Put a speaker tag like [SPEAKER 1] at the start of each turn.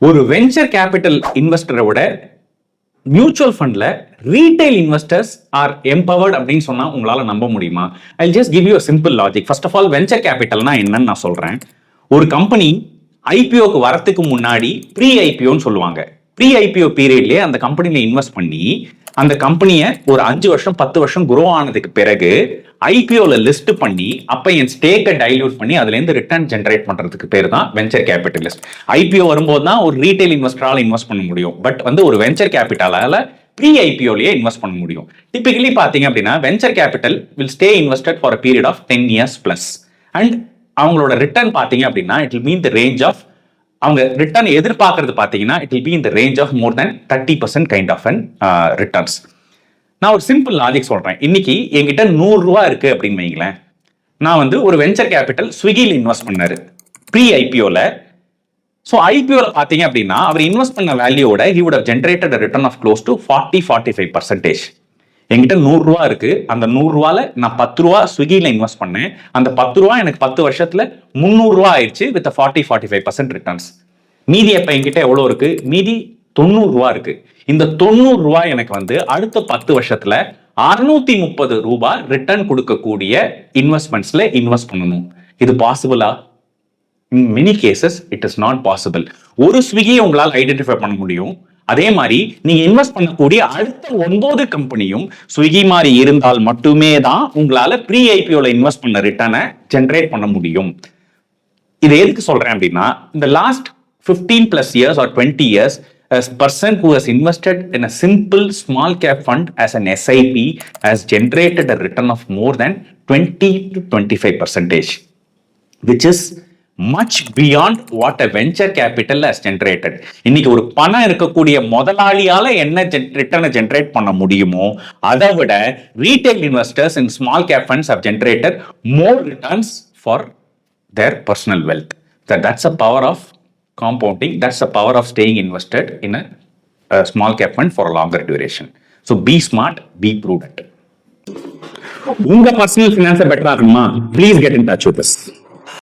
[SPEAKER 1] ஒரு venture capital இன்வெஸ்டரை விட மியூச்சுவல் ஃபண்ட்ல ரீட்டைல் இன்வெஸ்டர்ஸ் ஆர் எம்பவர்ட் அப்படின்னு சொன்னா உங்களால நம்ப முடியுமா? I just give you a simple logic. First of all venture கேபிட்டல்னா என்னன்னு நான் சொல்றேன். ஒரு கம்பெனி ஐபிஓக்கு வரத்துக்கு முன்னாடி ப்ரீ ஐபிஓன்னு சொல்லுவாங்க. ப்ரீ ஐபிஓ பீரியட்லயே அந்த கம்பெனில இன்வெஸ்ட் பண்ணி அந்த கம்பெனியை ஒரு 5 வருஷம் 10 வருஷம் குரோ ஆனதுக்கு பிறகு ஐபிஓல லிஸ்ட் பண்ணி அப்ப என் ஸ்டேக்கை டைல்யூட் பண்ணி அதுல இருந்து ரிட்டர்ன் ஜென்ரேட் பண்றதுக்கு பேர் தான் வெஞ்சர் கேபிட்டலிஸ்ட். ஐபிஓ வரும்போது தான் ஒரு ரீட்டைல் இன்வெஸ்டரால இன்வெஸ்ட் பண்ண முடியும். பட் ஒரு வெஞ்சர் கேபிட்டலால ப்ரீ ஐபிஓலயே இன்வெஸ்ட் பண்ண முடியும். டிபிக்கலி பாத்தீங்க அப்படின்னா venture capital will stay invested for a period of 10 years plus. And அவங்களோட ரிட்டர்ன் பாத்தீங்க அப்படின்னா it will mean the range of அவங்க ரிட்டர்ன் எதிர்பார்க்கறது பாத்தீங்கன்னா it will be in the range of more than 30% kind of and returns. நான் ஒரு simple logic சொல்றேன். இன்னைக்கு என்கிட்ட 100 ரூபா இருக்கு அப்படின்னு வைங்களேன். நான் ஒரு வெஞ்சர் கேபிட்டல் ஸ்விக்கியில் இன்வெஸ்ட் பண்ணாரு ப்ரீ ஐபிஓல. ஸோ ஐபிஓல பாத்தீங்க அப்படின்னா அவர் இன்வெஸ்ட் பண்ண வேல்யூவோட he would have generated a return of close to 40-45%. என்கிட்ட 100 ரூபா இருக்கு. அந்த 100 ரூபால நான் 10 ரூபா ஸ்விக்கியில இன்வெஸ்ட் பண்ணேன். அந்த 10 ரூபா எனக்கு 10 வருஷத்துல 300 ரூபா ஆயிடுச்சு வித் 40-45% ரிட்டர்ன்ஸ். மீதி எப்ப என்கிட்ட எவ்வளவு இருக்கு? மீதி 90 ரூபா இருக்கு. இந்த 90 ரூபாய் எனக்கு அடுத்த 10 வருஷத்துல 630 ரூபாய் ரிட்டர்ன் கொடுக்கக்கூடிய இன்வெஸ்ட்மெண்ட்ஸ்ல இன்வெஸ்ட் பண்ணணும். இது பாசிபிளா? In many cases it is not possible. ஒரு ஸ்விக்கியை உங்களால் ஐடென்டிஃபை பண்ண முடியும். அதே மாதிரி நீங்க இன்வெஸ்ட் பண்ணக்கூடிய அடுத்த 9 கம்பெனியும் ஸ்விக்கி மாதிரி இருந்தால் மட்டுமே தான் உங்களால ப்ரீ ஐபிஓல இன்வெஸ்ட் பண்ண ரிட்டர்னை ஜென்ரேட் பண்ண முடியும். இதை எதுக்கு சொல்றேன் அப்படின்னா இந்த last 15+ years or 20 years a person who has invested in a simple small cap fund as an SIP has generated a return of more than 20-25%, which is much beyond what a venture capital has generated. இன்னைக்கு ஒரு பணம் இருக்கக்கூடிய முதலாளியால என்ன ரிட்டர்னை generate பண்ண முடியுமோ அதை விட retail investors in small cap funds have generated more returns for their personal wealth. That's a power of compounding. That's the power of staying invested in a small cap fund for a longer duration. So be smart, be prudent. உங்க personal finance பெட்டரா இருக்குமா? Please get in touch with us.